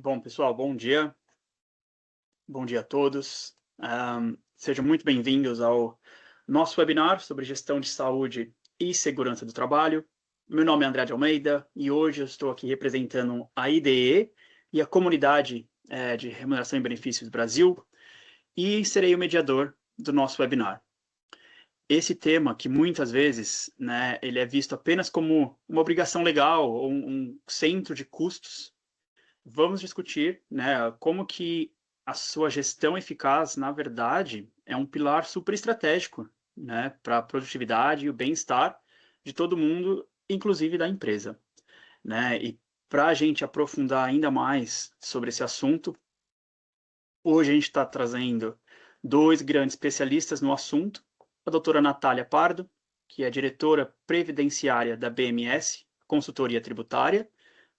Bom, pessoal, bom dia. Bom dia a todos. Sejam muito bem-vindos ao nosso webinar sobre gestão de saúde e segurança do trabalho. Meu nome é André de Almeida e hoje eu estou aqui representando a IDE e a comunidade de remuneração e benefícios Brasil e serei o mediador do nosso webinar. Esse tema, que muitas vezes, né, ele é visto apenas como uma obrigação legal ou um centro de custos. Vamos discutir, né, como que a sua gestão eficaz, na verdade, é um pilar super estratégico, né, para a produtividade e o bem-estar de todo mundo, inclusive da empresa, né? E para a gente aprofundar ainda mais sobre esse assunto, hoje a gente está trazendo dois grandes especialistas no assunto, a doutora Natália Pardo, que é diretora previdenciária da BMS, consultoria tributária,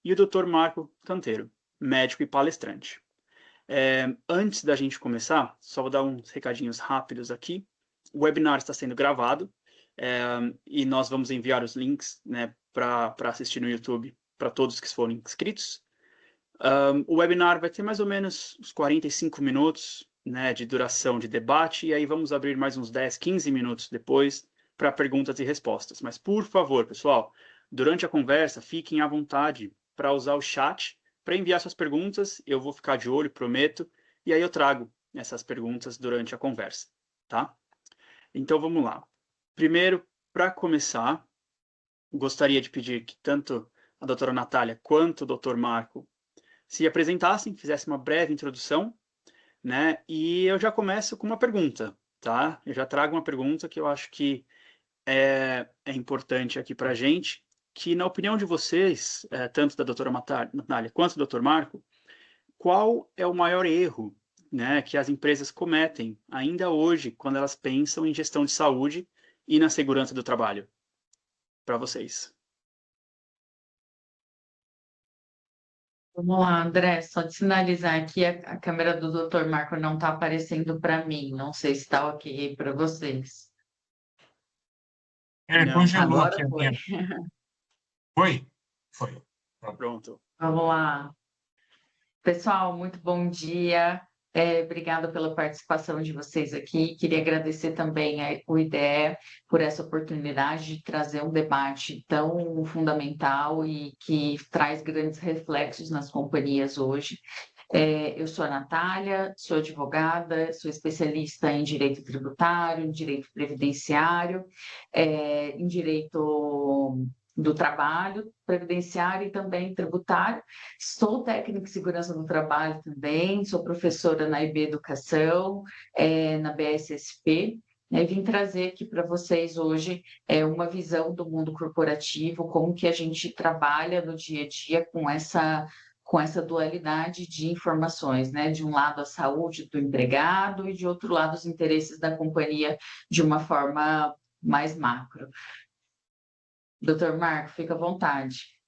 e o Dr. Marco Canteiro, médico e palestrante. Antes da gente começar, só vou dar uns recadinhos rápidos aqui. O webinar está sendo gravado e nós vamos enviar os links, né, para assistir no YouTube para todos que forem inscritos. O webinar vai ter mais ou menos uns 45 minutos, né, de duração de debate, e aí vamos abrir mais uns 10, 15 minutos depois para perguntas e respostas. Mas, por favor, pessoal, durante a conversa, fiquem à vontade para usar o chat para enviar suas perguntas. Eu vou ficar de olho, prometo, e aí eu trago essas perguntas durante a conversa, tá? Então, vamos lá. Primeiro, para começar, gostaria de pedir que tanto a doutora Natália quanto o doutor Marco se apresentassem, fizessem uma breve introdução, né? E eu já começo com uma pergunta, tá? Eu já trago uma pergunta que eu acho que é importante aqui para a gente, que na opinião de vocês, tanto da doutora Natália quanto do doutor Marco, qual é o maior erro, né, que as empresas cometem ainda hoje quando elas pensam em gestão de saúde e na segurança do trabalho? Para vocês. Vamos lá, André, só de sinalizar aqui, a câmera do Dr. Marco não está aparecendo para mim, não sei se está ok para vocês. Ele Não, tá congelou bom. aqui Agora a foi. minha. Foi? Foi. Pronto. Pronto. Vamos lá. Pessoal, muito bom dia. Obrigada pela participação de vocês aqui. Queria agradecer também ao IDE por essa oportunidade de trazer um debate tão fundamental e que traz grandes reflexos nas companhias hoje. Eu sou a Natália, sou advogada, sou especialista em direito tributário, em direito previdenciário, em direito do trabalho, previdenciário e também tributário. Sou técnica de segurança do trabalho também, sou professora na IB Educação, na BSSP, né, e vim trazer aqui para vocês hoje uma visão do mundo corporativo, como que a gente trabalha no dia a dia com essa dualidade de informações, né? De um lado a saúde do empregado e de outro lado os interesses da companhia de uma forma mais macro. Doutor Marco, fica à vontade.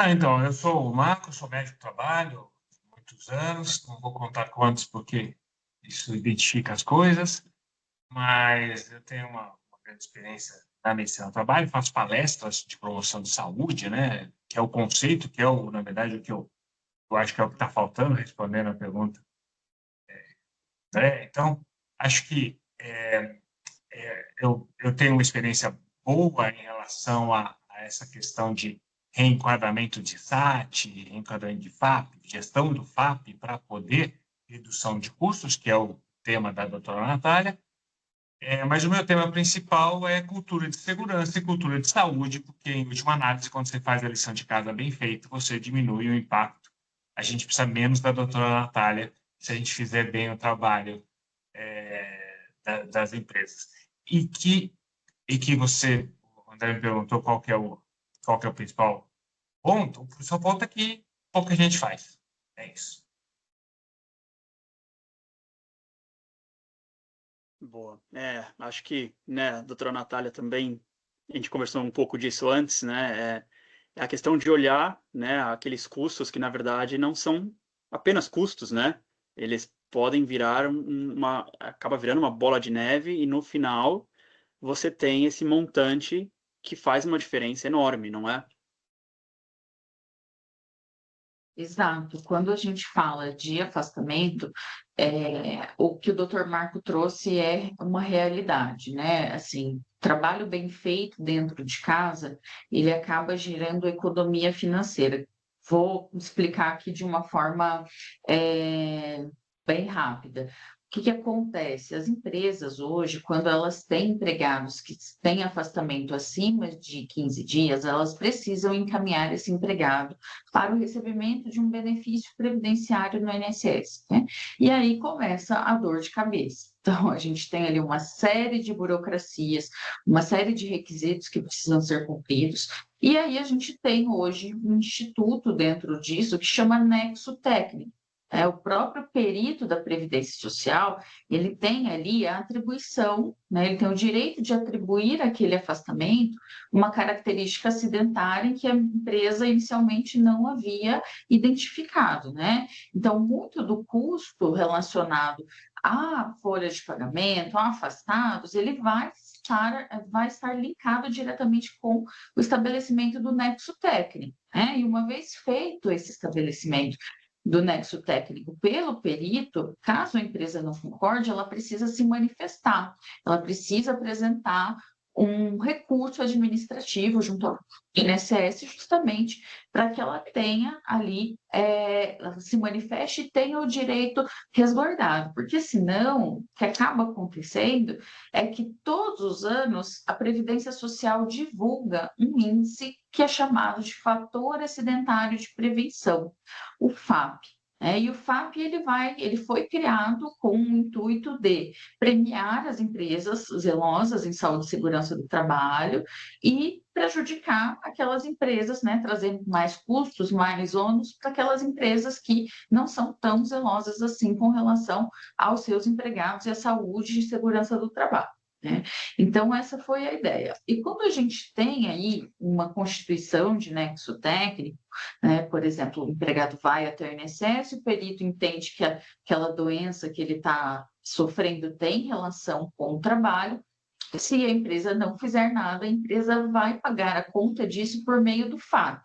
Então, eu sou o Marco, sou médico do trabalho há muitos anos, não vou contar quantos porque isso identifica as coisas, mas eu tenho uma grande experiência na medicina do trabalho, faço palestras de promoção de saúde, né, que é o conceito, que é, na verdade, o que eu acho que é o que está faltando, respondendo a pergunta. Então, acho que eu tenho uma experiência boa em relação a essa questão de reenquadramento de SAT, reenquadramento de FAP, gestão do FAP para poder redução de custos, que é o tema da doutora Natália. Mas o meu tema principal é cultura de segurança e cultura de saúde, porque, em última análise, quando você faz a lição de casa bem feita, você diminui o impacto. A gente precisa menos da doutora Natália se a gente fizer bem o trabalho das empresas. E que você, o André me perguntou qual que é o principal ponto. O principal ponto é que pouca gente faz. É isso. Boa. Acho que, né, a doutora Natália também, a gente conversou um pouco disso antes, né, é a questão de olhar, né, aqueles custos que, na verdade, não são apenas custos, né, eles podem virar acaba virando uma bola de neve e, no final, você tem esse montante que faz uma diferença enorme, não é? Exato. Quando a gente fala de afastamento, o que o Dr. Marco trouxe é uma realidade, né? Assim, trabalho bem feito dentro de casa, ele acaba gerando economia financeira. Vou explicar aqui de uma forma bem rápida. O que que acontece? As empresas hoje, quando elas têm empregados que têm afastamento acima de 15 dias, elas precisam encaminhar esse empregado para o recebimento de um benefício previdenciário no INSS, né? E aí começa a dor de cabeça. Então, a gente tem ali uma série de burocracias, uma série de requisitos que precisam ser cumpridos, e aí a gente tem hoje um instituto dentro disso que chama Nexo Técnico. O próprio perito da Previdência Social, ele tem ali a atribuição, né? Ele tem o direito de atribuir aquele afastamento uma característica acidentária em que a empresa inicialmente não havia identificado, né? Então, muito do custo relacionado à folha de pagamento, a afastados, ele vai estar linkado diretamente com o estabelecimento do nexo técnico, né? E uma vez feito esse estabelecimento do nexo técnico pelo perito, caso a empresa não concorde, ela precisa se manifestar, ela precisa apresentar um recurso administrativo junto ao INSS, justamente para que ela tenha ali, ela se manifeste e tenha o direito resguardado, porque senão, o que acaba acontecendo é que todos os anos a Previdência Social divulga um índice que é chamado de fator acidentário de prevenção, o FAP. E o FAP ele foi criado com o intuito de premiar as empresas zelosas em saúde e segurança do trabalho e prejudicar aquelas empresas, né, trazendo mais custos, mais ônus para aquelas empresas que não são tão zelosas assim com relação aos seus empregados e à saúde e segurança do trabalho, né? Então, essa foi a ideia. E quando a gente tem aí uma constituição de nexo técnico, né, por exemplo, o empregado vai até o INSS, o perito entende que aquela doença que ele está sofrendo tem relação com o trabalho. Se a empresa não fizer nada, a empresa vai pagar a conta disso por meio do FAP,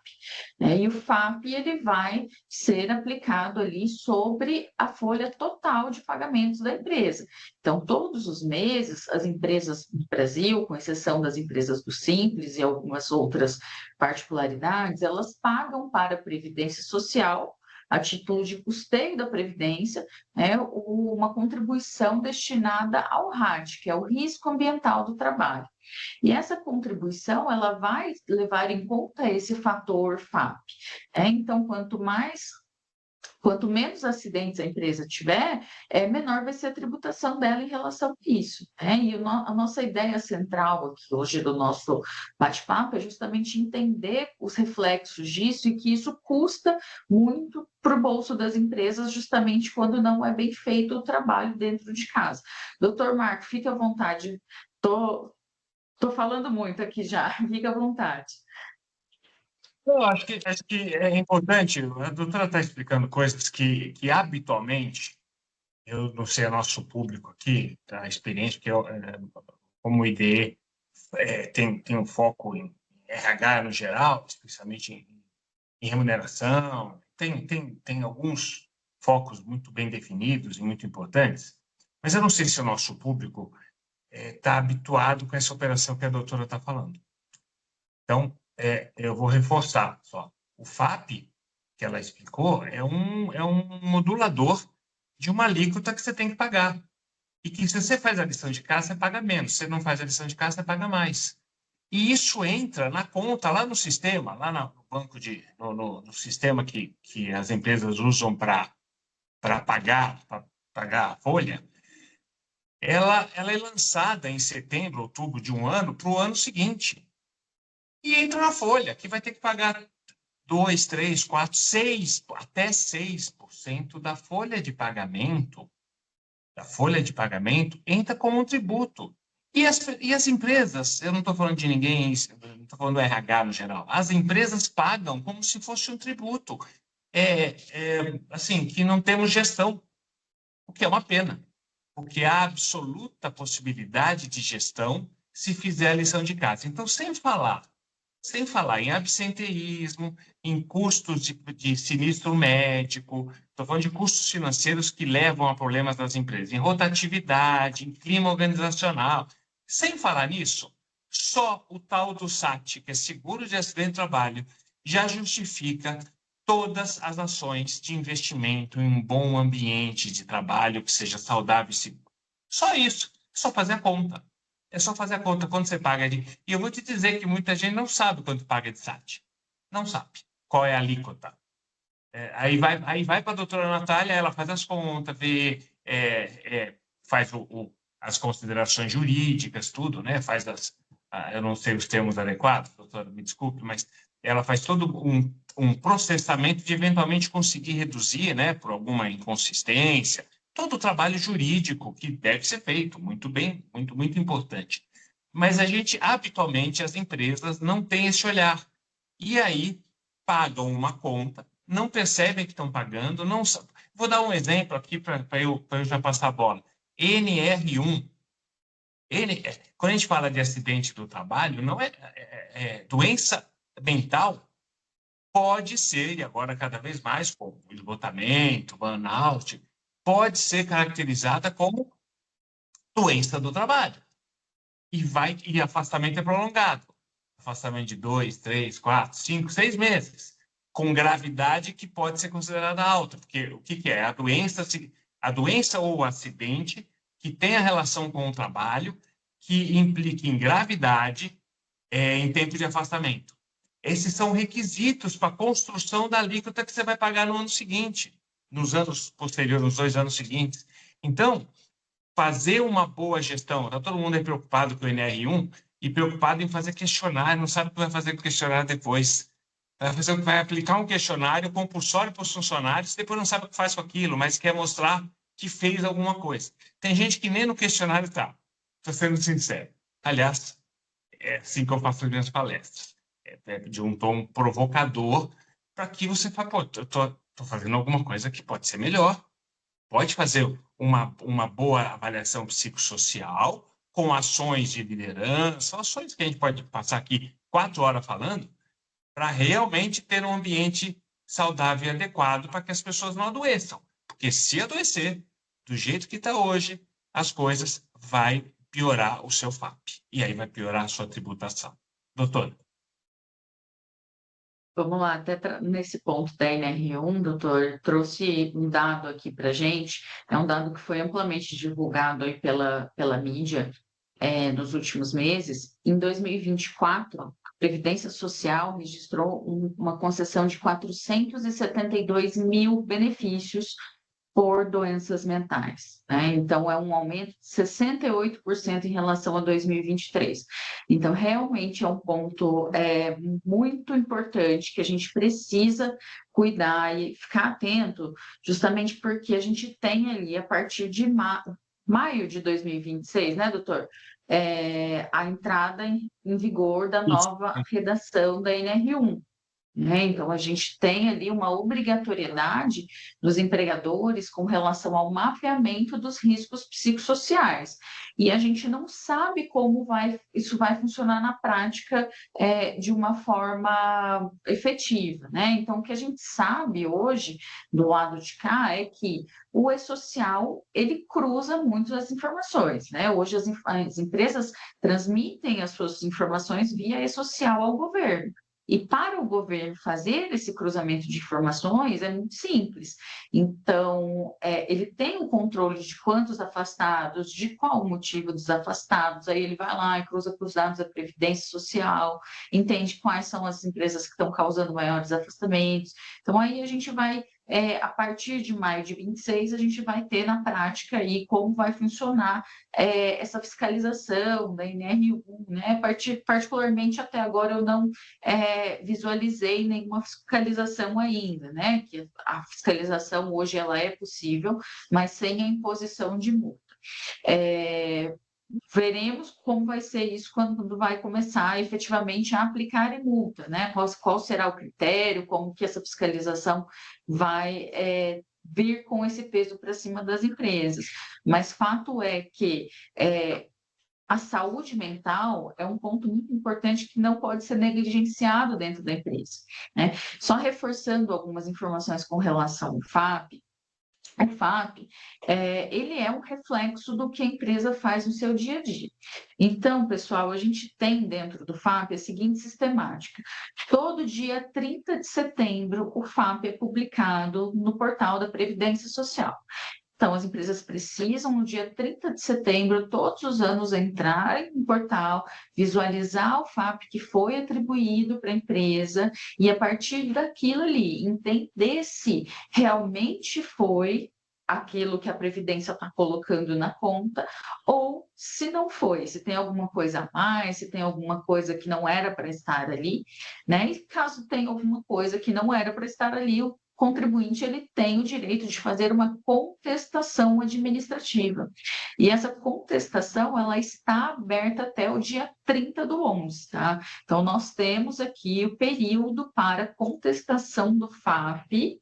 né? E o FAP ele vai ser aplicado ali sobre a folha total de pagamentos da empresa. Então, todos os meses, as empresas do Brasil, com exceção das empresas do Simples e algumas outras particularidades, elas pagam para a Previdência Social, a título de custeio da Previdência, uma contribuição destinada ao RAD, que é o Risco Ambiental do Trabalho. E essa contribuição ela vai levar em conta esse fator FAP. Então, quanto menos acidentes a empresa tiver, menor vai ser a tributação dela em relação a isso. E a nossa ideia central aqui hoje do nosso bate-papo é justamente entender os reflexos disso e que isso custa muito para o bolso das empresas, justamente quando não é bem feito o trabalho dentro de casa. Doutor Marco, fique à vontade. Estou falando muito aqui já, fique à vontade. Eu acho que é importante, a doutora está explicando coisas que habitualmente, eu não sei, é nosso público aqui, a experiência, que eu, como IDE tem um foco em RH no geral, especialmente em remuneração, tem alguns focos muito bem definidos e muito importantes, mas eu não sei se o nosso público está habituado com essa operação que a doutora está falando. Então, eu vou reforçar só. O FAP, que ela explicou, é um modulador de uma alíquota que você tem que pagar. E que se você faz a lição de casa, você paga menos. Se você não faz a lição de casa, você paga mais. E isso entra na conta, lá no sistema, lá no banco no sistema que as empresas usam para pagar a folha. Ela é lançada em setembro, outubro de um ano para o ano seguinte. E entra na folha, que vai ter que pagar 2, 3, 4, 6, até 6% da folha de pagamento. Entra como um tributo. E as empresas, eu não estou falando de ninguém, não estou falando do RH no geral, as empresas pagam como se fosse um tributo. Assim, que não temos gestão, o que é uma pena, porque há absoluta possibilidade de gestão se fizer a lição de casa. Então, sem falar Sem falar em absenteísmo, em custos de sinistro médico, estou falando de custos financeiros que levam a problemas das empresas, em rotatividade, em clima organizacional. Sem falar nisso, só o tal do SAT, que é Seguro de Acidente de Trabalho, já justifica todas as ações de investimento em um bom ambiente de trabalho que seja saudável e seguro. Só isso, só fazer a conta. É só fazer a conta quanto você paga de... E eu vou te dizer que muita gente não sabe quanto paga de SAT. Não sabe qual é a alíquota. Aí vai para a doutora Natália, ela faz as contas, vê, faz as considerações jurídicas, tudo, né? Faz eu não sei os termos adequados, doutora, me desculpe, mas ela faz todo um processamento de eventualmente conseguir reduzir, né, por alguma inconsistência, todo o trabalho jurídico que deve ser feito, muito bem, muito importante. Mas a gente, habitualmente, as empresas não têm esse olhar. E aí pagam uma conta, não percebem que estão pagando, não sabem. Vou dar um exemplo aqui para eu já passar a bola. NR1. Quando a gente fala de acidente do trabalho, não doença mental pode ser, e agora cada vez mais, como esgotamento, burnout, pode ser caracterizada como doença do trabalho. E afastamento é prolongado. Afastamento de 2, 3, 4, 5, 6 meses, com gravidade que pode ser considerada alta, porque o que é? A doença ou o acidente que tem a relação com o trabalho, que implica em gravidade em tempo de afastamento. Esses são requisitos para a construção da alíquota que você vai pagar no ano seguinte, nos anos posteriores, nos 2 anos seguintes. Então, fazer uma boa gestão. Está todo mundo aí preocupado com o NR1 e preocupado em fazer questionário, não sabe o que vai fazer com o questionário depois. Vai aplicar um questionário compulsório para os funcionários, depois não sabe o que faz com aquilo, mas quer mostrar que fez alguma coisa. Tem gente que nem no questionário está. Estou sendo sincero. Aliás, é assim que eu faço as minhas palestras. De um tom provocador para que você fale, pô, estou fazendo alguma coisa que pode ser melhor. Pode fazer uma boa avaliação psicossocial, com ações de liderança, ações que a gente pode passar aqui 4 horas falando, para realmente ter um ambiente saudável e adequado para que as pessoas não adoeçam. Porque se adoecer, do jeito que está hoje, as coisas vai piorar o seu FAP. E aí vai piorar a sua tributação. Doutor. Vamos lá, até nesse ponto da NR1, doutor, trouxe um dado aqui para a gente, é um dado que foi amplamente divulgado aí pela mídia nos últimos meses. Em 2024, a Previdência Social registrou uma concessão de 472 mil benefícios por doenças mentais, né? Então, é um aumento de 68% em relação a 2023. Então, realmente é um ponto muito importante que a gente precisa cuidar e ficar atento, justamente porque a gente tem ali, a partir de maio de 2026, né, doutor? A entrada em vigor da nova redação da NR1. Né? Então, a gente tem ali uma obrigatoriedade dos empregadores com relação ao mapeamento dos riscos psicossociais. E a gente não sabe como isso vai funcionar na prática de uma forma efetiva. Né? Então, o que a gente sabe hoje, do lado de cá, é que o e-social, ele cruza muito as informações. Né? Hoje, as empresas transmitem as suas informações via e-social ao governo. E para o governo fazer esse cruzamento de informações é muito simples. Então, ele tem o controle de quantos afastados, de qual o motivo dos afastados, aí ele vai lá e cruza com os dados da Previdência Social, entende quais são as empresas que estão causando maiores afastamentos. Então, aí a gente vai a partir de maio de 26, a gente vai ter na prática aí como vai funcionar essa fiscalização da NR1, né? Particularmente até agora eu não visualizei nenhuma fiscalização ainda, né? Que a fiscalização hoje ela é possível, mas sem a imposição de multa. Veremos como vai ser isso quando vai começar efetivamente a aplicar em multa, né? Qual será o critério, como que essa fiscalização vai vir com esse peso para cima das empresas. Mas fato é que a saúde mental é um ponto muito importante que não pode ser negligenciado dentro da empresa, né? Só reforçando algumas informações com relação ao FAP, o FAP, ele é um reflexo do que a empresa faz no seu dia a dia. Então, pessoal, a gente tem dentro do FAP a seguinte sistemática. Todo dia 30 de setembro, o FAP é publicado no portal da Previdência Social. Então, as empresas precisam, no dia 30 de setembro, todos os anos, entrarem no portal, visualizar o FAP que foi atribuído para a empresa e, a partir daquilo ali, entender se realmente foi aquilo que a Previdência está colocando na conta ou se não foi, se tem alguma coisa a mais, se tem alguma coisa que não era para estar ali, né? E caso tenha alguma coisa que não era para estar ali, o contribuinte ele tem o direito de fazer uma contestação administrativa. E essa contestação ela está aberta até o dia 30 do 11, tá? Então, nós temos aqui o período para contestação do FAP,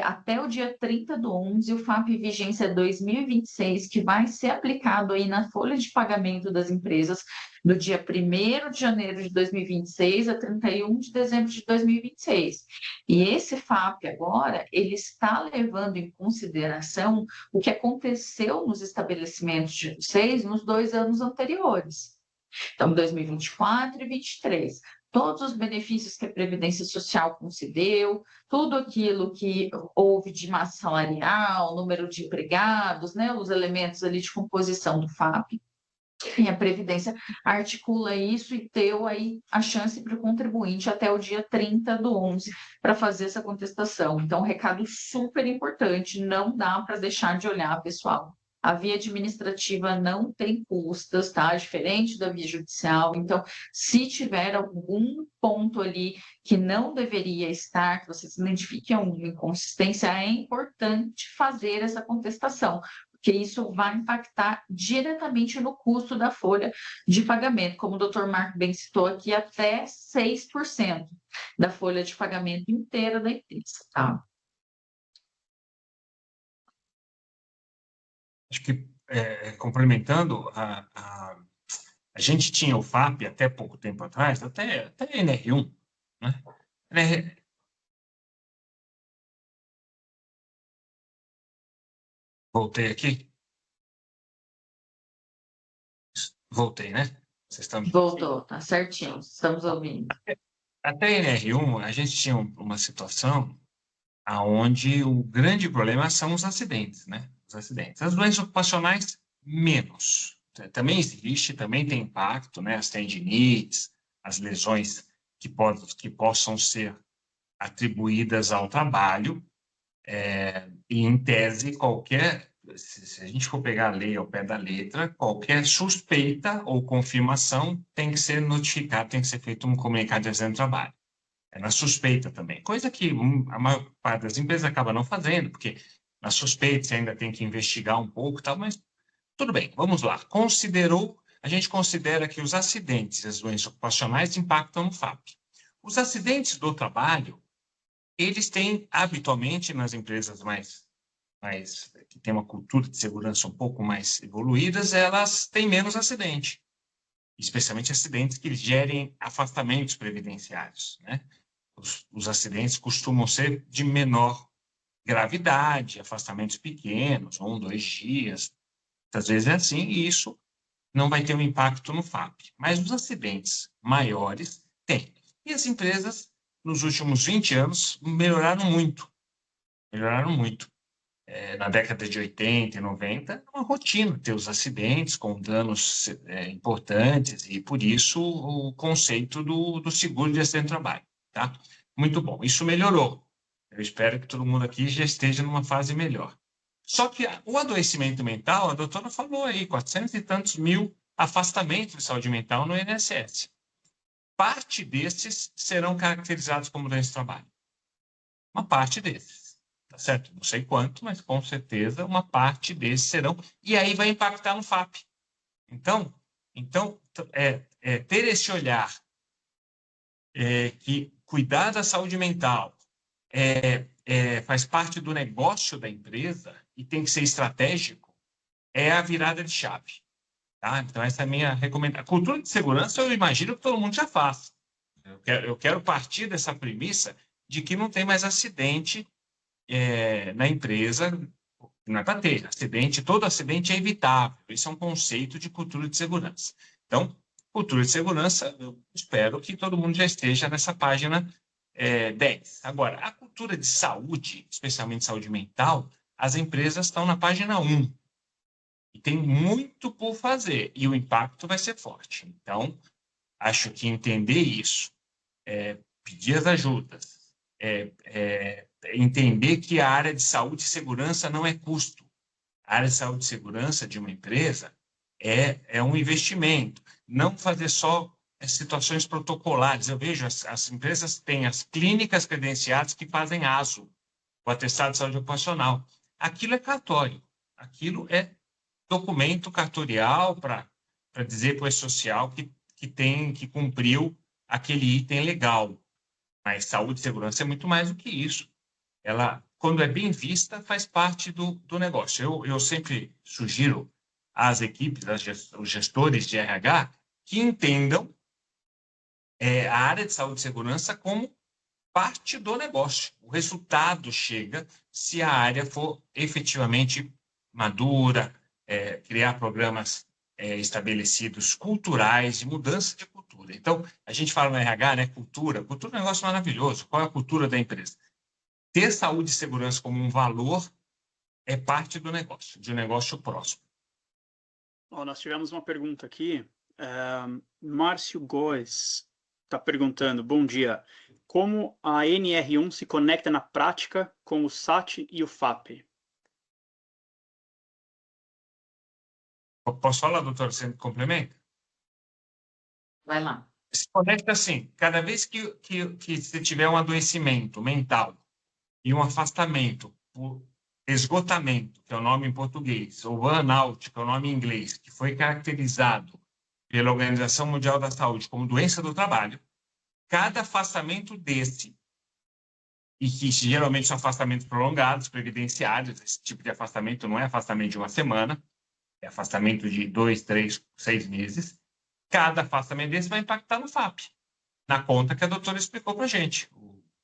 até o dia 30 do 11, o FAP Vigência 2026, que vai ser aplicado aí na folha de pagamento das empresas do dia 1º de janeiro de 2026 a 31 de dezembro de 2026. E esse FAP agora, ele está levando em consideração o que aconteceu nos estabelecimentos de vocês nos 2 anos anteriores. Então, 2024 e 2023. Todos os benefícios que a Previdência Social concedeu, tudo aquilo que houve de massa salarial, número de empregados, né, os elementos ali de composição do FAP. E a Previdência articula isso e deu aí a chance para o contribuinte até o dia 30 do 11 para fazer essa contestação. Então, recado super importante, não dá para deixar de olhar, pessoal. A via administrativa não tem custas, tá? Diferente da via judicial. Então, se tiver algum ponto ali que não deveria estar, que vocês identifiquem alguma inconsistência, é importante fazer essa contestação, porque isso vai impactar diretamente no custo da folha de pagamento. Como o doutor Marco bem citou aqui, até 6% da folha de pagamento inteira da empresa, tá? Acho que, complementando, a gente tinha o FAP até pouco tempo atrás, até NR1, né? Voltei aqui? Voltei, né? Vocês estão... Voltou, tá certinho, estamos ouvindo. Até NR1, a gente tinha uma situação onde o grande problema são os acidentes, né? Os acidentes. As doenças ocupacionais, menos. Também existe, também tem impacto, né? As tendinites, as lesões que possam ser atribuídas ao trabalho, e, em tese, se a gente for pegar a lei ao pé da letra, qualquer suspeita ou confirmação tem que ser notificado, tem que ser feito um comunicado de acidente de trabalho. Na suspeita também, coisa que a maior parte das empresas acaba não fazendo, porque na suspeita você ainda tem que investigar um pouco, tal, mas tudo bem, vamos lá. A gente considera que os acidentes e as doenças ocupacionais impactam no FAP. Os acidentes do trabalho, eles têm habitualmente nas empresas que têm uma cultura de segurança um pouco mais evoluídas, elas têm menos acidente, especialmente acidentes que gerem afastamentos previdenciários, né? Os acidentes costumam ser de menor gravidade, afastamentos pequenos, 1, 2 dias. Às vezes é assim, e isso não vai ter um impacto no FAP. Mas os acidentes maiores têm. E as empresas, nos últimos 20 anos, melhoraram muito. Melhoraram muito. Na década de 80 e 90, era uma rotina ter os acidentes com danos importantes, e por isso o conceito do seguro de acidente de trabalho. Tá? Muito bom. Isso melhorou. Eu espero que todo mundo aqui já esteja numa fase melhor. Só que o adoecimento mental, a doutora falou aí, 400 e tantos mil afastamentos de saúde mental no INSS. Parte desses serão caracterizados como doença de trabalho. Uma parte desses, tá certo? Não sei quanto, mas com certeza uma parte desses serão. E aí vai impactar no FAP. Então ter esse olhar que cuidar da saúde mental faz parte do negócio da empresa e tem que ser estratégico, é a virada de chave. Tá? Então, essa é a minha recomendação. A cultura de segurança, eu imagino que todo mundo já faz. Eu quero partir dessa premissa de que não tem mais acidente na empresa. Não é para ter acidente, todo acidente é evitável. Esse é um conceito de cultura de segurança. Então, cultura de segurança, eu espero que todo mundo já esteja nessa página 10. Agora, a cultura de saúde, especialmente saúde mental, as empresas estão na página 1. E tem muito por fazer, e o impacto vai ser forte. Então, acho que entender isso, pedir as ajudas, entender que a área de saúde e segurança não é custo. A área de saúde e segurança de uma empresa é um investimento. Não fazer só situações protocolares. Eu vejo as empresas têm as clínicas credenciadas que fazem ASO, o atestado de saúde ocupacional. Aquilo é cartório. Aquilo é documento cartorial para dizer para o E-Social que cumpriu aquele item legal. Mas saúde e segurança é muito mais do que isso. Ela, quando é bem vista, faz parte do negócio. Eu sempre sugiro às equipes, os gestores de RH, que entendam a área de saúde e segurança como parte do negócio. O resultado chega se a área for efetivamente madura, criar programas estabelecidos culturais, de mudança de cultura. Então, a gente fala no RH, né, cultura. Cultura é um negócio maravilhoso. Qual é a cultura da empresa? Ter saúde e segurança como um valor é parte do negócio, de um negócio próximo. Nós tivemos uma pergunta aqui. Márcio Góes está perguntando, bom dia, como a NR1 se conecta na prática com o SAT e o FAP? Posso falar, doutor? Você complementa? Vai lá. Se conecta assim, cada vez que você tiver um adoecimento mental e um afastamento por esgotamento, que é o nome em português, ou burnout, que é o nome em inglês, que foi caracterizado pela Organização Mundial da Saúde como doença do trabalho, cada afastamento desse, e que geralmente são afastamentos prolongados, previdenciários, esse tipo de afastamento não é afastamento de uma semana, é afastamento de 2, 3, 6 meses, cada afastamento desse vai impactar no FAP, na conta que a doutora explicou para a gente,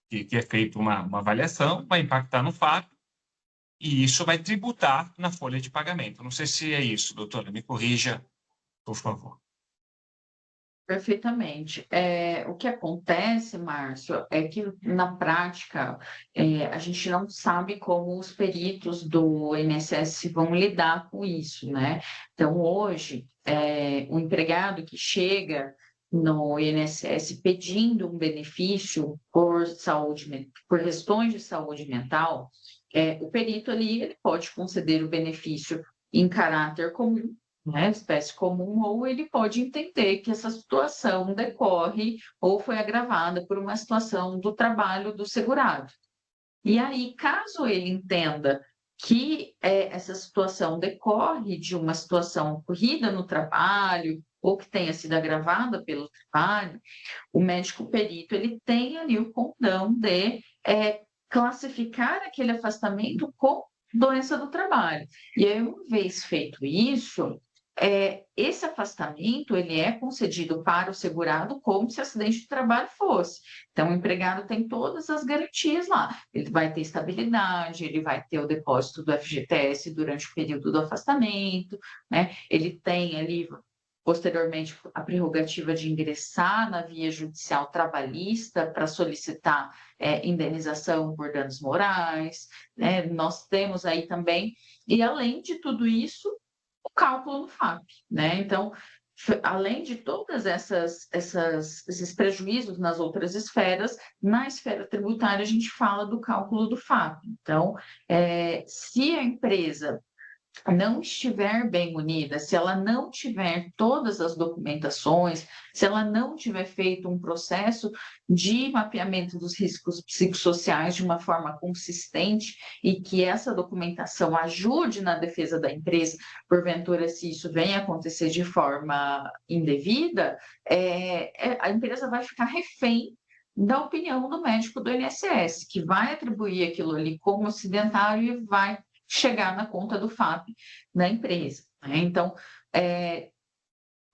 que é feita uma avaliação, vai impactar no FAP, e isso vai tributar na folha de pagamento. Não sei se é isso, doutora, me corrija, por favor. Perfeitamente. O que acontece, Márcio, é que na prática a gente não sabe como os peritos do INSS vão lidar com isso, né? Então, hoje, o empregado que chega no INSS pedindo um benefício por questões de saúde mental, o perito ali ele pode conceder o benefício em caráter comum, né, espécie comum, ou ele pode entender que essa situação decorre ou foi agravada por uma situação do trabalho do segurado. E aí, caso ele entenda que essa situação decorre de uma situação ocorrida no trabalho ou que tenha sido agravada pelo trabalho, o médico perito ele tem ali o condão de classificar aquele afastamento com doença do trabalho. E aí, uma vez feito isso, esse afastamento ele é concedido para o segurado como se acidente de trabalho fosse. Então, o empregado tem todas as garantias lá. Ele vai ter estabilidade, ele vai ter o depósito do FGTS durante o período do afastamento, né? Ele tem ali, posteriormente, a prerrogativa de ingressar na via judicial trabalhista para solicitar indenização por danos morais, né? Nós temos aí também, e além de tudo isso, o cálculo no FAP, né? Então, além de todas esses prejuízos nas outras esferas, na esfera tributária a gente fala do cálculo do FAP. Então, se a empresa não estiver bem munida, se ela não tiver todas as documentações, se ela não tiver feito um processo de mapeamento dos riscos psicossociais de uma forma consistente e que essa documentação ajude na defesa da empresa, porventura, se isso venha a acontecer de forma indevida, a empresa vai ficar refém da opinião do médico do INSS, que vai atribuir aquilo ali como acidentário e vai chegar na conta do FAP da empresa, né? Então,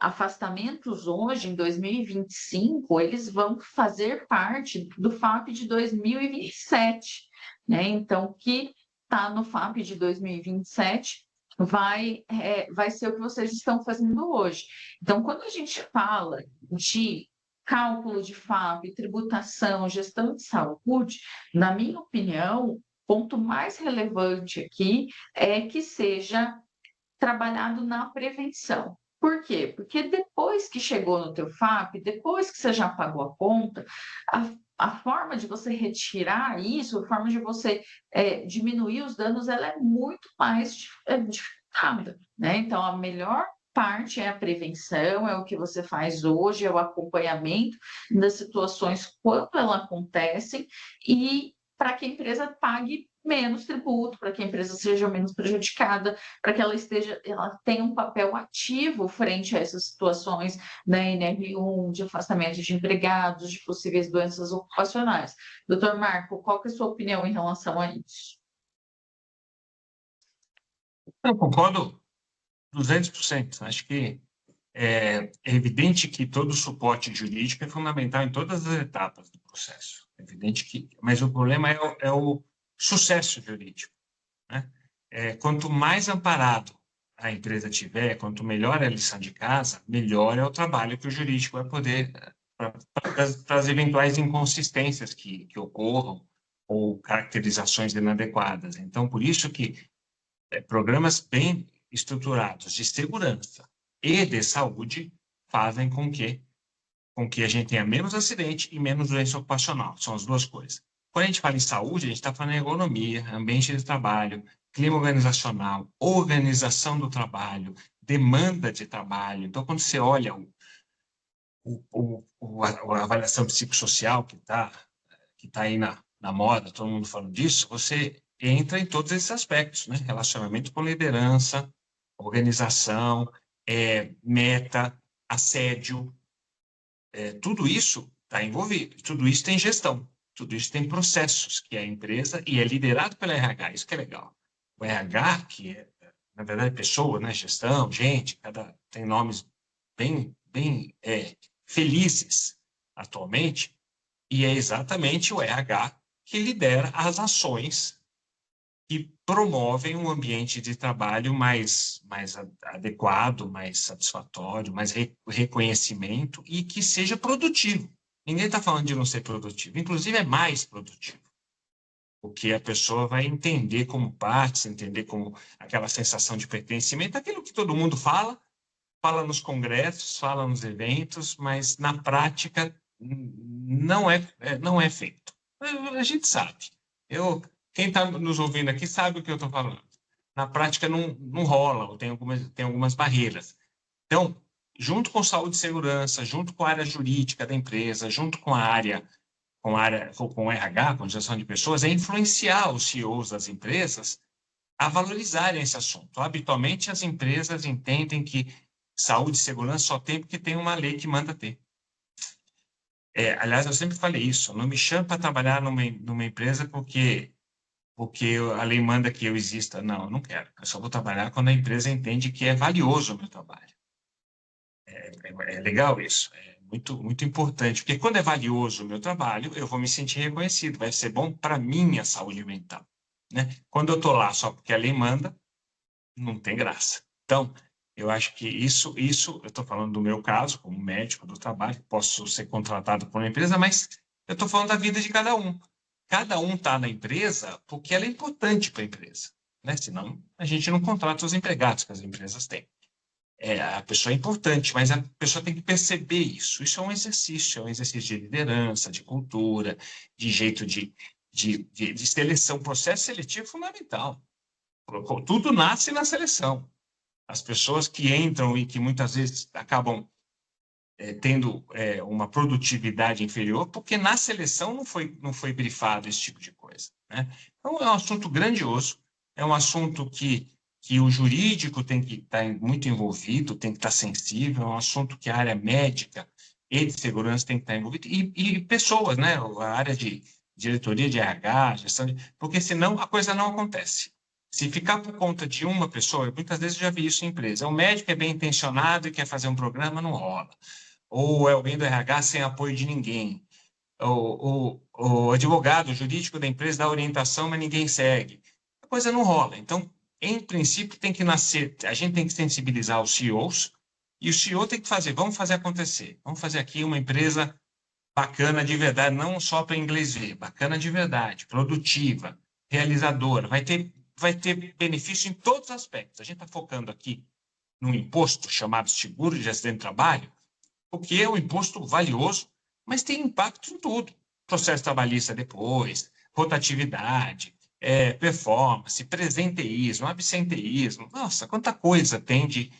afastamentos hoje, em 2025, eles vão fazer parte do FAP de 2027, né? Então, o que está no FAP de 2027 vai ser o que vocês estão fazendo hoje. Então, quando a gente fala de cálculo de FAP, tributação, gestão de saúde, na minha opinião, o ponto mais relevante aqui é que seja trabalhado na prevenção. Por quê? Porque depois que chegou no teu FAP, depois que você já pagou a conta, a forma de você retirar isso, a forma de você diminuir os danos, ela é muito mais dificultada, né? Então, a melhor parte é a prevenção, é o que você faz hoje, é o acompanhamento das situações quando elas acontecem e para que a empresa pague menos tributo, para que a empresa seja menos prejudicada, para que ela tenha um papel ativo frente a essas situações da NR1, de afastamento de empregados, de possíveis doenças ocupacionais. Doutor Marco, qual que é a sua opinião em relação a isso? Eu concordo 200%. Acho que é evidente que todo o suporte jurídico é fundamental em todas as etapas do processo. É evidente que, mas o problema é o sucesso jurídico, né? Quanto mais amparado a empresa tiver, quanto melhor é a lição de casa, melhor é o trabalho que o jurídico vai poder para as eventuais inconsistências que ocorram ou caracterizações inadequadas. Então, por isso que programas bem estruturados de segurança e de saúde fazem com que a gente tenha menos acidente e menos doença ocupacional. São as duas coisas. Quando a gente fala em saúde, a gente está falando em ergonomia, ambiente de trabalho, clima organizacional, organização do trabalho, demanda de trabalho. Então, quando você olha a avaliação psicossocial que tá aí na moda, todo mundo falando disso, você entra em todos esses aspectos, né? Relacionamento com liderança, organização, meta, assédio, tudo isso está envolvido, tudo isso tem gestão, tudo isso tem processos que a empresa, e é liderado pela RH, isso que é legal. O RH, que é, na verdade, pessoa, né? Gestão, gente, tem nomes bem felizes atualmente, e é exatamente o RH que lidera as ações que promovem um ambiente de trabalho mais adequado, mais satisfatório, mais reconhecimento e que seja produtivo. Ninguém está falando de não ser produtivo, inclusive é mais produtivo, porque a pessoa vai entender como parte, entender como aquela sensação de pertencimento, aquilo que todo mundo fala nos congressos, fala nos eventos, mas na prática não é feito. A gente sabe. Quem está nos ouvindo aqui sabe o que eu estou falando. Na prática não rola, ou tem algumas barreiras. Então, junto com saúde e segurança, junto com a área jurídica da empresa, junto com com o RH, com a gestão de pessoas, é influenciar os CEOs das empresas a valorizarem esse assunto. Habitualmente, as empresas entendem que saúde e segurança só tem porque tem uma lei que manda ter. Aliás, eu sempre falei isso, não me chame para trabalhar numa empresa porque a lei manda que eu exista. Não, eu não quero. Eu só vou trabalhar quando a empresa entende que é valioso o meu trabalho. É legal isso, é muito, muito importante, porque quando é valioso o meu trabalho, eu vou me sentir reconhecido, vai ser bom para a minha saúde mental, né? Quando eu estou lá só porque a lei manda, não tem graça. Então, eu acho que isso eu estou falando do meu caso, como médico do trabalho, posso ser contratado por uma empresa, mas eu estou falando da vida de cada um. Cada um está na empresa porque ela é importante para a empresa, né? Senão a gente não contrata os empregados que as empresas têm. A pessoa é importante, mas a pessoa tem que perceber isso. Isso é um exercício de liderança, de cultura, de jeito de seleção. Processo seletivo é fundamental. Tudo nasce na seleção. As pessoas que entram e que muitas vezes acabam tendo uma produtividade inferior, porque na seleção não foi brifado esse tipo de coisa, né? Então, é um assunto grandioso, é um assunto que o jurídico tem que estar muito envolvido, tem que estar sensível, é um assunto que a área médica e de segurança tem que estar envolvida, e pessoas, né? A área de diretoria de RH, gestão porque senão a coisa não acontece. Se ficar por conta de uma pessoa, muitas vezes eu já vi isso em empresa. O médico é bem intencionado e quer fazer um programa, não rola. Ou é alguém do RH sem apoio de ninguém. O advogado, o jurídico da empresa dá orientação, mas ninguém segue. A coisa não rola. Então, em princípio, tem que nascer, a gente tem que sensibilizar os CEOs, e o CEO tem que fazer, vamos fazer acontecer. Vamos fazer aqui uma empresa bacana de verdade, não só para inglês ver, bacana de verdade, produtiva, realizadora, vai ter benefício em todos os aspectos. A gente está focando aqui num imposto chamado seguro de acidente de trabalho, porque é um imposto valioso, mas tem impacto em tudo. Processo trabalhista depois, rotatividade, performance, presenteísmo, absenteísmo. Nossa, quanta coisa tem de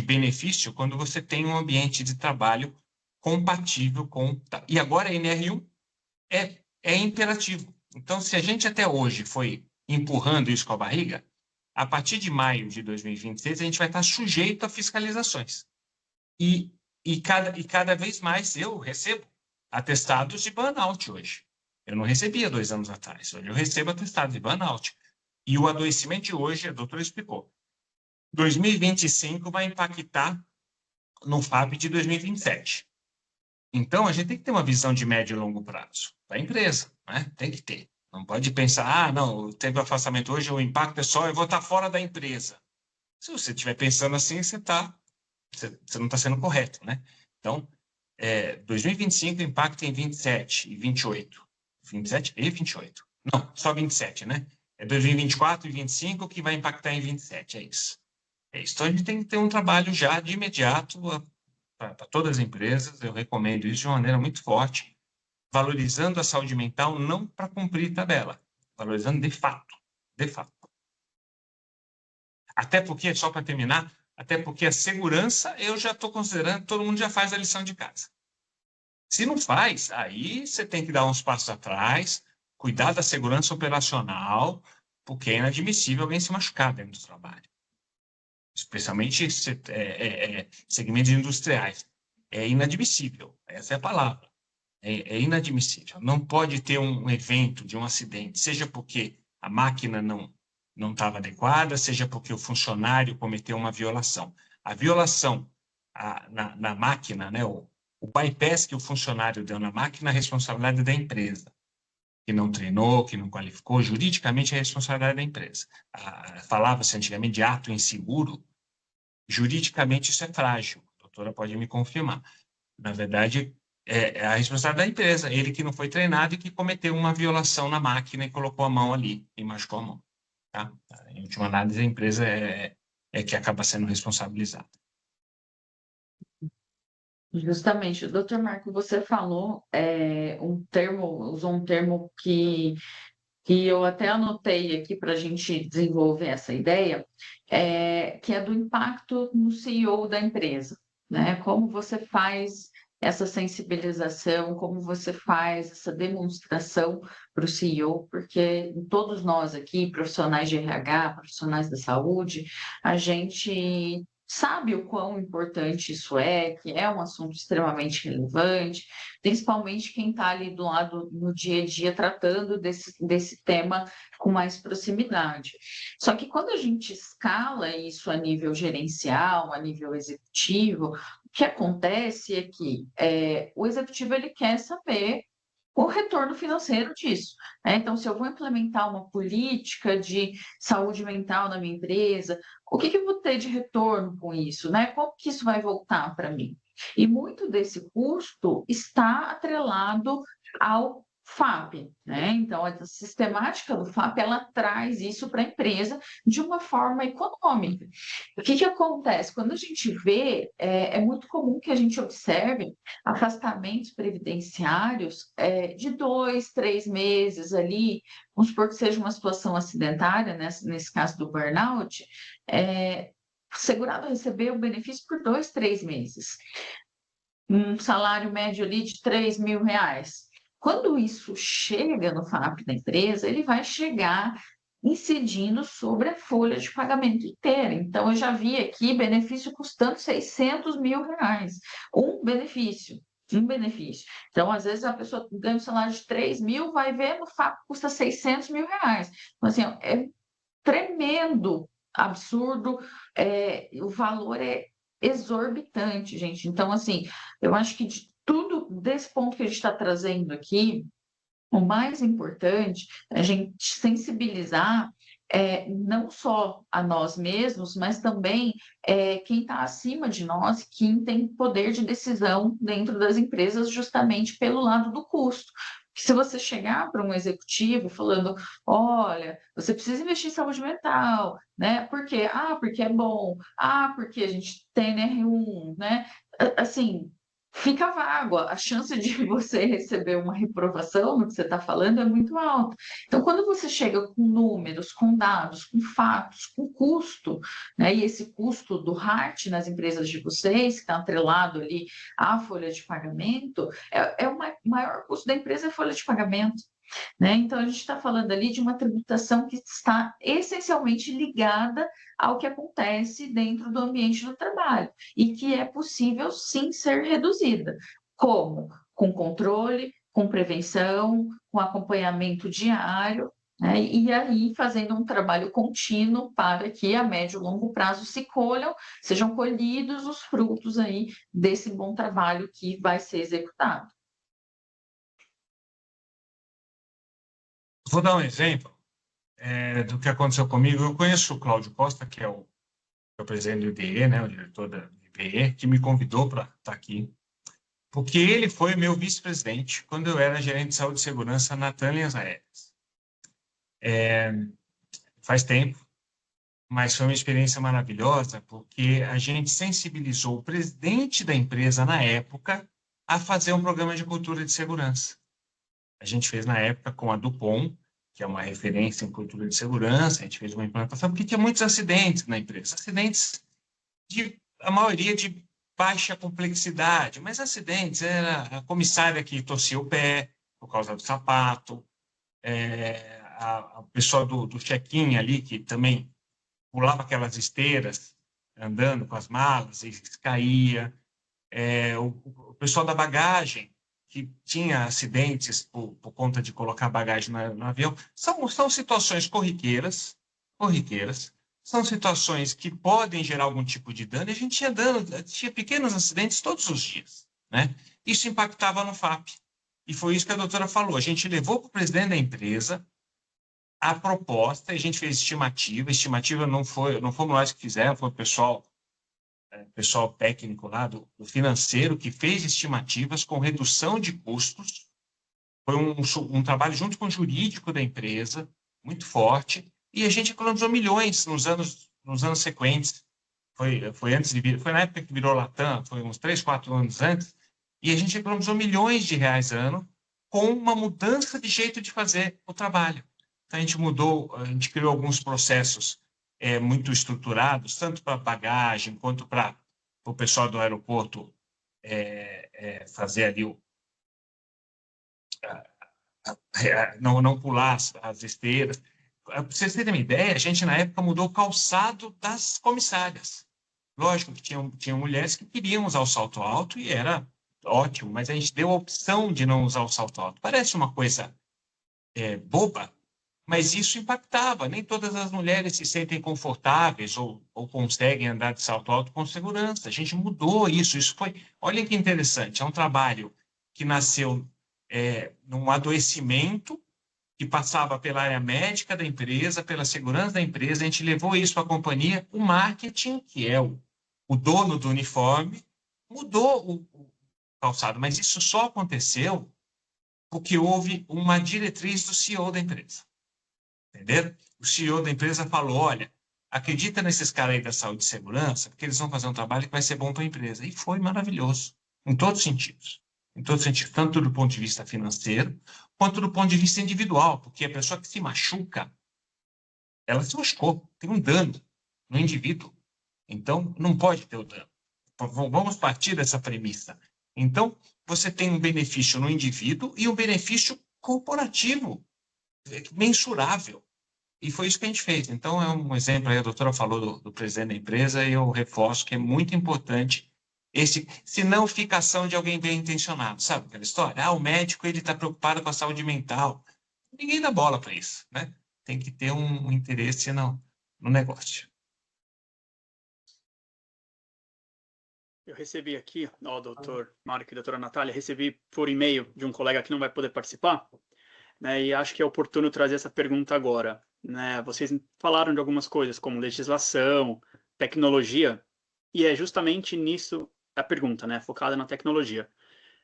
benefício quando você tem um ambiente de trabalho compatível com... E agora a NR1 é imperativo. Então, se a gente até hoje foi empurrando isso com a barriga, a partir de maio de 2026, a gente vai estar sujeito a fiscalizações. E cada vez mais eu recebo atestados de burnout hoje. Eu não recebia 2 anos atrás. Hoje eu recebo atestados de burnout. E o adoecimento de hoje, a doutora explicou, 2025 vai impactar no FAP de 2027. Então, a gente tem que ter uma visão de médio e longo prazo da empresa, né? Tem que ter. Não pode pensar, não, teve afastamento hoje, o impacto é só, eu vou estar fora da empresa. Se você estiver pensando assim, você não está sendo correto, né? Então, 2025 impacta em 27 e 28. 27 e 28. Não, só 27, né? É 2024 e 25 que vai impactar em 27, é isso. É isso. Então, a gente tem que ter um trabalho já de imediato para todas as empresas, eu recomendo isso de uma maneira muito forte, valorizando a saúde mental não para cumprir tabela, valorizando de fato, de fato. Até porque, só para terminar, até porque a segurança eu já estou considerando, todo mundo já faz a lição de casa. Se não faz, aí você tem que dar uns passos atrás, cuidar da segurança operacional, porque é inadmissível alguém se machucar dentro do trabalho. Especialmente segmentos industriais. É inadmissível, essa é a palavra. É inadmissível. Não pode ter um evento de um acidente, seja porque a máquina não estava adequada, seja porque o funcionário cometeu uma violação. A violação na máquina, né, o bypass que o funcionário deu na máquina, é a responsabilidade da empresa, que não treinou, que não qualificou, juridicamente é a responsabilidade da empresa. Falava-se antigamente de ato inseguro, juridicamente isso é frágil, a doutora pode me confirmar. Na verdade, é a responsabilidade da empresa, ele que não foi treinado e que cometeu uma violação na máquina e colocou a mão ali e machucou a mão. Tá? Em última análise, a empresa é que acaba sendo responsabilizada. Justamente, doutor Marco, você falou usou um termo que eu até anotei aqui para a gente desenvolver essa ideia, que é do impacto no CEO da empresa, né? Como você faz essa sensibilização, como você faz essa demonstração para o CEO, porque todos nós aqui, profissionais de RH, profissionais da saúde, a gente sabe o quão importante isso que é um assunto extremamente relevante, principalmente quem está ali do lado no dia a dia tratando desse tema com mais proximidade. Só que quando a gente escala isso a nível gerencial, a nível executivo, o que acontece é que o executivo ele quer saber o retorno financeiro disso, né? Então, se eu vou implementar uma política de saúde mental na minha empresa, o que eu vou ter de retorno com isso, né? Como que isso vai voltar para mim? E muito desse custo está atrelado ao FAP, né? Então, a sistemática do FAP, ela traz isso para a empresa de uma forma econômica. O que acontece? Quando a gente vê, é muito comum que a gente observe afastamentos previdenciários de 2, 3 meses ali, vamos supor que seja uma situação acidentária, né? Nesse caso do burnout, o segurado recebeu o benefício por 2, 3 meses. Um salário médio ali de R$3.000. Quando isso chega no FAP da empresa, ele vai chegar incidindo sobre a folha de pagamento inteira. Então, eu já vi aqui benefício custando R$600 mil. Um benefício. Então, às vezes, a pessoa ganha um salário de 3 mil, vai ver no FAP custa R$600 mil. Então, assim, tremendo, absurdo, o valor é exorbitante, gente. Então, assim, eu acho que de tudo desse ponto que a gente está trazendo aqui, o mais importante é a gente sensibilizar não só a nós mesmos, mas também quem está acima de nós, quem tem poder de decisão dentro das empresas, justamente pelo lado do custo. Porque se você chegar para um executivo falando, olha, você precisa investir em saúde mental, né? Por quê? Ah, porque é bom. Ah, porque a gente tem NR1, né? Assim, fica vago. A chance de você receber uma reprovação no que você está falando é muito alta. Então, quando você chega com números, com dados, com fatos, com custo, né, e esse custo do RART nas empresas de vocês, que está atrelado ali à folha de pagamento, o maior custo da empresa é a folha de pagamento. Né? Então, a gente está falando ali de uma tributação que está essencialmente ligada ao que acontece dentro do ambiente do trabalho e que é possível, sim, ser reduzida. Como? Com controle, com prevenção, com acompanhamento diário, né? E aí fazendo um trabalho contínuo para que a médio e longo prazo sejam colhidos os frutos aí desse bom trabalho que vai ser executado. Vou dar um exemplo do que aconteceu comigo. Eu conheço o Cláudio Costa, que é o presidente do IBE, né, o diretor da IBE, que me convidou para estar aqui, porque ele foi meu vice-presidente quando eu era gerente de saúde e segurança na TAM Linhas Aéreas. Faz tempo, mas foi uma experiência maravilhosa, porque a gente sensibilizou o presidente da empresa na época a fazer um programa de cultura de segurança. A gente fez na época com a Dupont, que é uma referência em cultura de segurança, a gente fez uma implantação, porque tinha muitos acidentes na empresa. Acidentes, a maioria de baixa complexidade, mas acidentes, era a comissária que torcia o pé por causa do sapato, a pessoa do check-in ali, que também pulava aquelas esteiras, andando com as malas e caía, o pessoal da bagagem, que tinha acidentes por conta de colocar bagagem no avião. São situações corriqueiras, são situações que podem gerar algum tipo de dano, e a gente tinha pequenos acidentes todos os dias, né? Isso impactava no FAP. E foi isso que a doutora falou. A gente levou para o presidente da empresa a proposta, e a gente fez estimativa não fomos nós que fizemos, foi o pessoal técnico lá do financeiro que fez estimativas com redução de custos. Foi um trabalho junto com o jurídico da empresa, muito forte, e a gente economizou milhões nos anos sequentes. Foi na época que virou Latam, foi uns 3, 4 anos antes, e a gente economizou milhões de reais ano com uma mudança de jeito de fazer o trabalho. Então, a gente criou alguns processos muito estruturados, tanto para bagagem quanto para o pessoal do aeroporto fazer ali não pular as esteiras. Para vocês terem uma ideia, a gente na época mudou o calçado das comissárias. Lógico que tinham mulheres que queriam usar o salto alto e era ótimo, mas a gente deu a opção de não usar o salto alto. Parece uma coisa boba, mas isso impactava. Nem todas as mulheres se sentem confortáveis ou conseguem andar de salto alto com segurança. A gente mudou isso. Olha que interessante, é um trabalho que nasceu num adoecimento que passava pela área médica da empresa, pela segurança da empresa. A gente levou isso para a companhia. O marketing, que é o dono do uniforme, mudou o calçado, mas isso só aconteceu porque houve uma diretriz do CEO da empresa. Entendeu? O CEO da empresa falou, olha, acredita nesses caras aí da saúde e segurança, porque eles vão fazer um trabalho que vai ser bom para a empresa. E foi maravilhoso, em todos os sentidos. Em todos os sentidos, tanto do ponto de vista financeiro, quanto do ponto de vista individual, porque a pessoa que se machuca, ela se machucou, tem um dano no indivíduo. Então, não pode ter o dano. Vamos partir dessa premissa. Então, você tem um benefício no indivíduo e um benefício corporativo, mensurável. E foi isso que a gente fez. Então, é um exemplo aí, a doutora falou do presidente da empresa, e eu reforço que é muito importante se não fica ação de alguém bem intencionado. Sabe aquela história? O médico está preocupado com a saúde mental. Ninguém dá bola para isso, né? tem que ter um interesse no negócio. Eu recebi aqui, doutor Marco e doutora Natália, recebi por e-mail de um colega que não vai poder participar, né, e acho que é oportuno trazer essa pergunta agora, né? Vocês falaram de algumas coisas, como legislação, tecnologia, e é justamente nisso a pergunta, né, focada na tecnologia.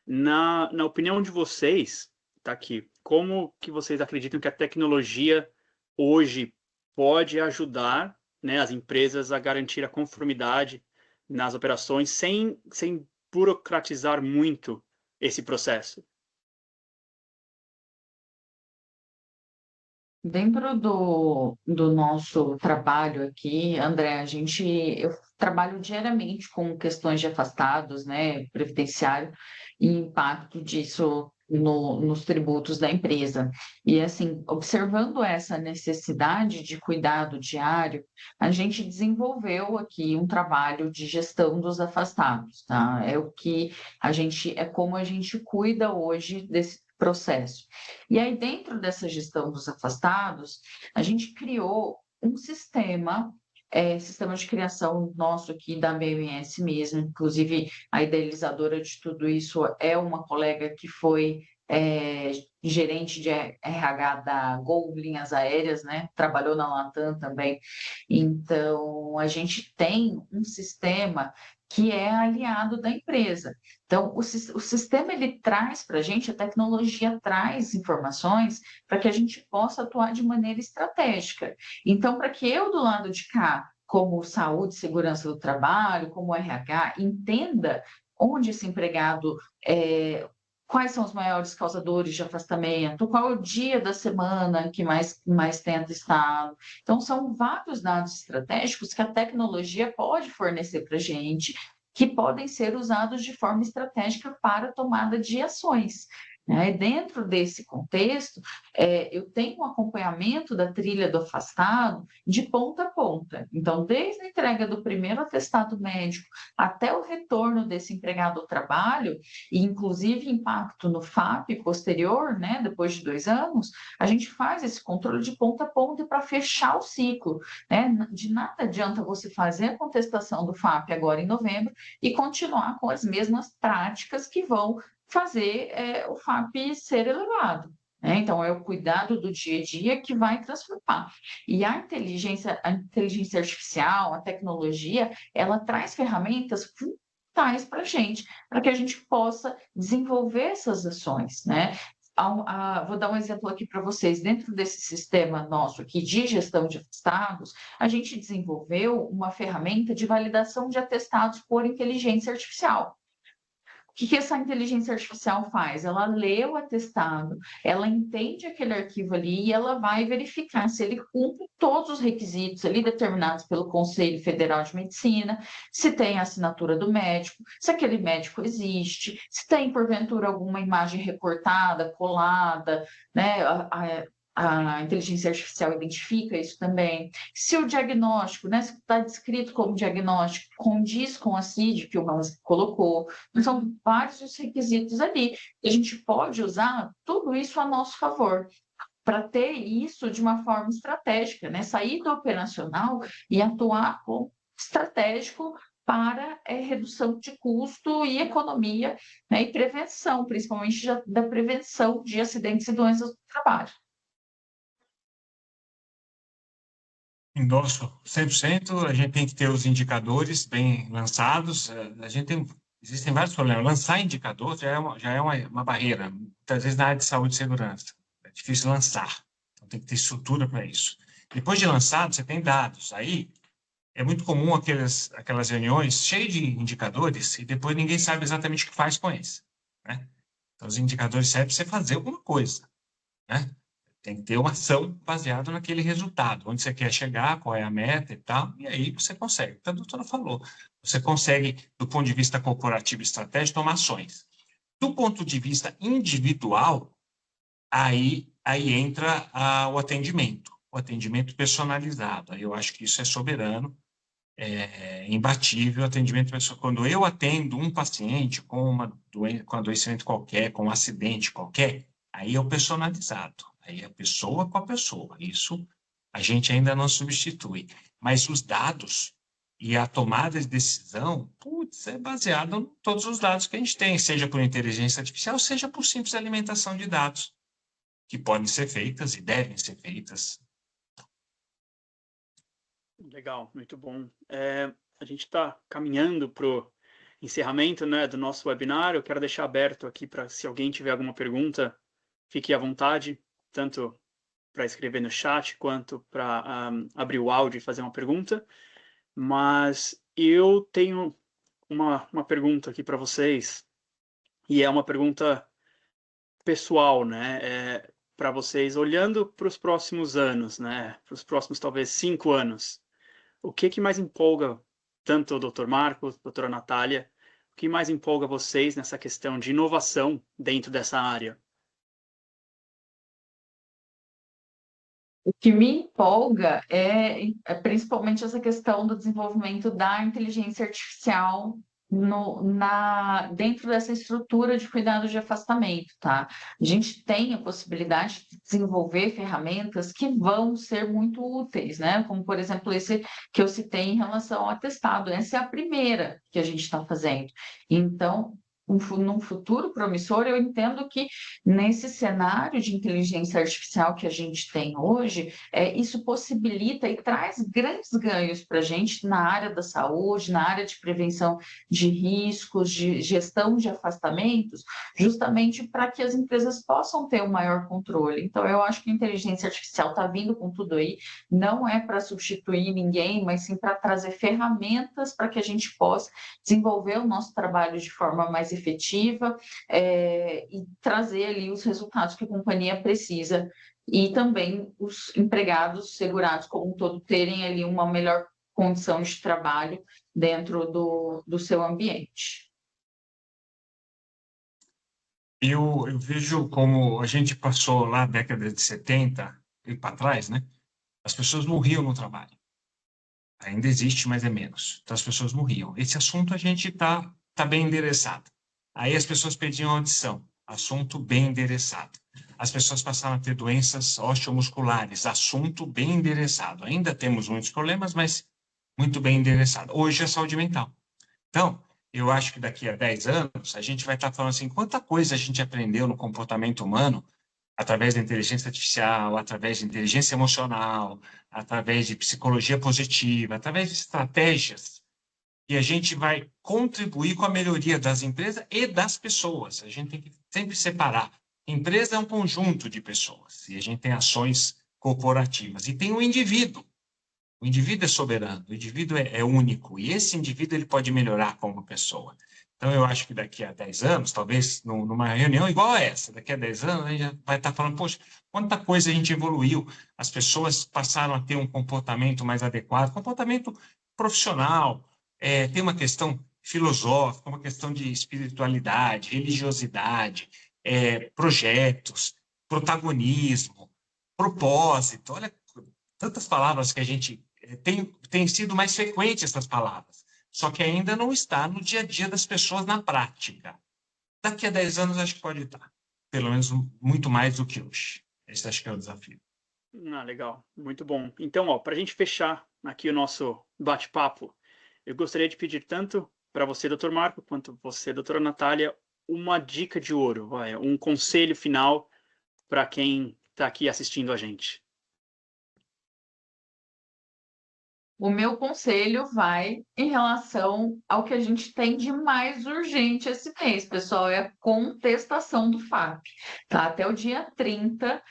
Na opinião de vocês, tá aqui, como que vocês acreditam que a tecnologia hoje pode ajudar, né, as empresas a garantir a conformidade nas operações sem burocratizar muito esse processo? Dentro do nosso trabalho aqui, André, eu trabalho diariamente com questões de afastados, né, previdenciário, e impacto disso nos tributos da empresa. E, assim, observando essa necessidade de cuidado diário, a gente desenvolveu aqui um trabalho de gestão dos afastados, tá? É como a gente cuida hoje desse processo. E aí, dentro dessa gestão dos afastados, a gente criou um sistema de criação nosso aqui da BMS mesmo, inclusive a idealizadora de tudo isso é uma colega que foi gerente de RH da Gol Linhas Aéreas, né? Trabalhou na Latam também. Então, a gente tem um sistema que é aliado da empresa. Então, o sistema ele traz para a gente, a tecnologia traz informações para que a gente possa atuar de maneira estratégica. Então, para que eu, do lado de cá, como saúde e segurança do trabalho, como RH, entenda onde esse empregado quais são os maiores causadores de afastamento, qual é o dia da semana que mais tem atestado. Então, são vários dados estratégicos que a tecnologia pode fornecer para a gente, que podem ser usados de forma estratégica para a tomada de ações. Né? Dentro desse contexto, eu tenho um acompanhamento da trilha do afastado de ponta a ponta. Então, desde a entrega do primeiro atestado médico até o retorno desse empregado ao trabalho, e inclusive impacto no FAP posterior, né, depois de 2 anos, a gente faz esse controle de ponta a ponta para fechar o ciclo. Né? De nada adianta você fazer a contestação do FAP agora em novembro e continuar com as mesmas práticas que vão fazer o FAP ser elevado. Né? Então, é o cuidado do dia a dia que vai transformar. E a inteligência artificial, a tecnologia, ela traz ferramentas fundamentais para a gente, para que a gente possa desenvolver essas ações. Né? Vou dar um exemplo aqui para vocês. Dentro desse sistema nosso aqui de gestão de atestados, a gente desenvolveu uma ferramenta de validação de atestados por inteligência artificial. O que essa inteligência artificial faz? Ela lê o atestado, ela entende aquele arquivo ali e ela vai verificar se ele cumpre todos os requisitos ali determinados pelo Conselho Federal de Medicina, se tem a assinatura do médico, se aquele médico existe, se tem, porventura, alguma imagem recortada, colada, né? A inteligência artificial identifica isso também. Se o diagnóstico, né, se está descrito como diagnóstico, condiz com a CID que o Hans colocou. São vários os requisitos ali. E a gente pode usar tudo isso a nosso favor para ter isso de uma forma estratégica, né? Sair do operacional e atuar como estratégico para redução de custo e economia, né? E prevenção, principalmente da prevenção de acidentes e doenças do trabalho. Endosso 100%, a gente tem que ter os indicadores bem lançados. Existem vários problemas. Lançar indicador já é uma barreira, muitas vezes na área de saúde e segurança. É difícil lançar, então tem que ter estrutura para isso. Depois de lançado, você tem dados. Aí é muito comum aquelas reuniões cheias de indicadores e depois ninguém sabe exatamente o que faz com eles. Né? Então, os indicadores servem para você fazer alguma coisa. Né? Tem que ter uma ação baseada naquele resultado, onde você quer chegar, qual é a meta e tal, e aí você consegue. O que a doutora falou, você consegue, do ponto de vista corporativo e estratégico, tomar ações. Do ponto de vista individual, aí entra o atendimento personalizado. Aí eu acho que isso é soberano, imbatível, atendimento pessoal. Quando eu atendo um paciente com um adoecimento qualquer, com um acidente qualquer, aí é o personalizado. Aí é pessoa com a pessoa. Isso a gente ainda não substitui. Mas os dados e a tomada de decisão, putz, é baseado em todos os dados que a gente tem, seja por inteligência artificial, seja por simples alimentação de dados, que podem ser feitas e devem ser feitas. Legal, muito bom. A gente está caminhando para o encerramento, né, do nosso webinar. Eu quero deixar aberto aqui para, se alguém tiver alguma pergunta, fique à vontade, tanto para escrever no chat quanto para abrir o áudio e fazer uma pergunta. Mas eu tenho uma pergunta aqui para vocês, e é uma pergunta pessoal, né? Para vocês, olhando para os próximos anos, né? Para os próximos, talvez, 5 anos. O que mais empolga tanto o Dr. Marcos, doutora Natália, o que mais empolga vocês nessa questão de inovação dentro dessa área? O que me empolga é principalmente essa questão do desenvolvimento da inteligência artificial dentro dessa estrutura de cuidado de afastamento, tá? A gente tem a possibilidade de desenvolver ferramentas que vão ser muito úteis, né? Como, por exemplo, esse que eu citei em relação ao atestado. Essa é a primeira que a gente está fazendo. Então, num futuro promissor, eu entendo que nesse cenário de inteligência artificial que a gente tem hoje, isso possibilita e traz grandes ganhos para a gente na área da saúde, na área de prevenção de riscos, de gestão de afastamentos, justamente para que as empresas possam ter um maior controle. Então, eu acho que a inteligência artificial está vindo com tudo aí, não é para substituir ninguém, mas sim para trazer ferramentas para que a gente possa desenvolver o nosso trabalho de forma mais efetiva e trazer ali os resultados que a companhia precisa e também os empregados segurados como um todo terem ali uma melhor condição de trabalho dentro do seu ambiente. Eu vejo como a gente passou lá na década de 70 e para trás, né? As pessoas morriam no trabalho. Ainda existe, mas é menos. Então, as pessoas morriam. Esse assunto a gente está bem endereçado. Aí as pessoas pediam audição. Assunto bem endereçado. As pessoas passaram a ter doenças osteomusculares. Assunto bem endereçado. Ainda temos muitos problemas, mas muito bem endereçado. Hoje é saúde mental. Então, eu acho que daqui a 10 anos, a gente vai estar falando assim, quanta coisa a gente aprendeu no comportamento humano através da inteligência artificial, através de inteligência emocional, através de psicologia positiva, através de estratégias, e a gente vai contribuir com a melhoria das empresas e das pessoas. A gente tem que sempre separar. Empresa é um conjunto de pessoas, e a gente tem ações corporativas, e tem o indivíduo. O indivíduo é soberano, o indivíduo é único, e esse indivíduo ele pode melhorar como pessoa. Então, eu acho que daqui a 10 anos, talvez numa reunião igual a essa, daqui a 10 anos, a gente já vai estar falando, poxa, quanta coisa a gente evoluiu, as pessoas passaram a ter um comportamento mais adequado, comportamento profissional, tem uma questão filosófica, uma questão de espiritualidade, religiosidade, projetos, protagonismo, propósito, olha, tantas palavras que a gente tem sido mais frequente essas palavras, só que ainda não está no dia a dia das pessoas na prática. Daqui a 10 anos acho que pode estar, pelo menos muito mais do que hoje. Esse acho que é o desafio. Legal, muito bom. Então, para a gente fechar aqui o nosso bate-papo, eu gostaria de pedir tanto para você, Dr. Marco, quanto você, doutora Natália, uma dica de ouro, um conselho final para quem está aqui assistindo a gente. O meu conselho vai em relação ao que a gente tem de mais urgente esse mês, pessoal, é a contestação do FAP, tá? Até o dia 30,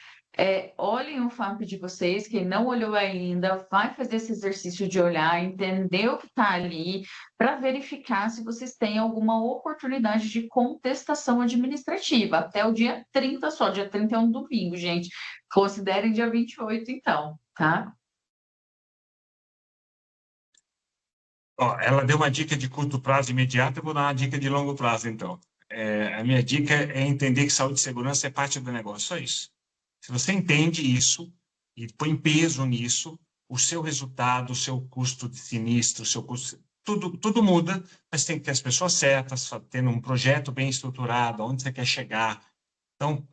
olhem o FAP de vocês, quem não olhou ainda, vai fazer esse exercício de olhar, entender o que está ali, para verificar se vocês têm alguma oportunidade de contestação administrativa, até o dia 30 só, dia 30 é um domingo, gente, considerem dia 28 então, tá? Ela deu uma dica de curto prazo imediato, eu vou dar uma dica de longo prazo, então. A minha dica é entender que saúde e segurança é parte do negócio, só isso. Se você entende isso e põe peso nisso, o seu resultado, o seu custo de sinistro, o seu custo, tudo muda, mas tem que ter as pessoas certas, tendo um projeto bem estruturado, onde você quer chegar, Então,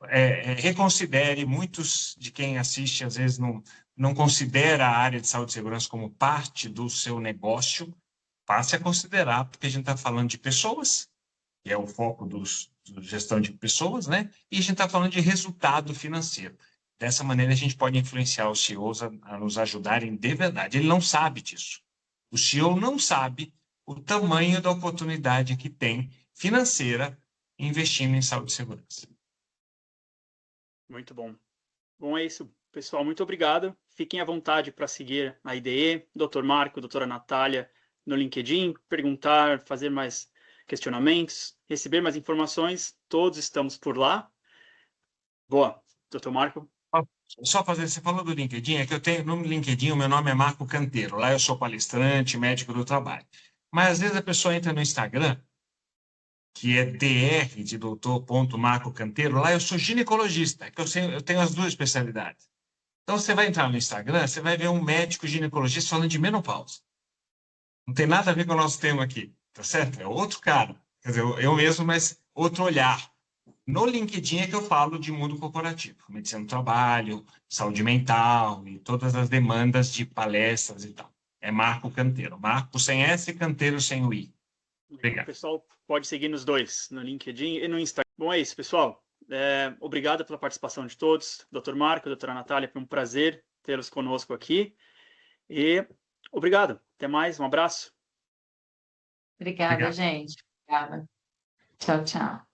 reconsidere. Muitos de quem assiste, às vezes, não considera a área de saúde e segurança como parte do seu negócio. Passe a considerar, porque a gente está falando de pessoas, que é o foco do gestão de pessoas, né? E a gente está falando de resultado financeiro. Dessa maneira, a gente pode influenciar os CEOs a nos ajudarem de verdade. Ele não sabe disso. O CEO não sabe o tamanho da oportunidade que tem financeira investindo em saúde e segurança. Muito bom. Bom, é isso, pessoal. Muito obrigado. Fiquem à vontade para seguir a IDE, Dr. Marco, doutora Natália, no LinkedIn, perguntar, fazer mais questionamentos, receber mais informações. Todos estamos por lá. Boa, Dr. Marco. Só fazer, você falou do LinkedIn, é que eu tenho no LinkedIn, o meu nome é Marco Canteiro. Lá eu sou palestrante, médico do trabalho. Mas às vezes a pessoa entra no Instagram, que é dr de doutor.marco Canteiro, lá eu sou ginecologista, que eu tenho as duas especialidades. Então você vai entrar no Instagram, você vai ver um médico ginecologista falando de menopausa. Não tem nada a ver com o nosso tema aqui, tá certo? É outro cara. Quer dizer, eu mesmo, mas outro olhar. No LinkedIn é que eu falo de mundo corporativo, medicina do trabalho, saúde mental e todas as demandas de palestras e tal. É Marco Canteiro. Marco sem S, Canteiro sem o I. Obrigado. O pessoal pode seguir nos dois, no LinkedIn e no Instagram. Bom, é isso, pessoal. Obrigado pela participação de todos. Dr. Marco, doutora Natália, foi um prazer tê-los conosco aqui. E obrigado. Até mais. Um abraço. Obrigada, gente. Obrigada. Tchau, tchau.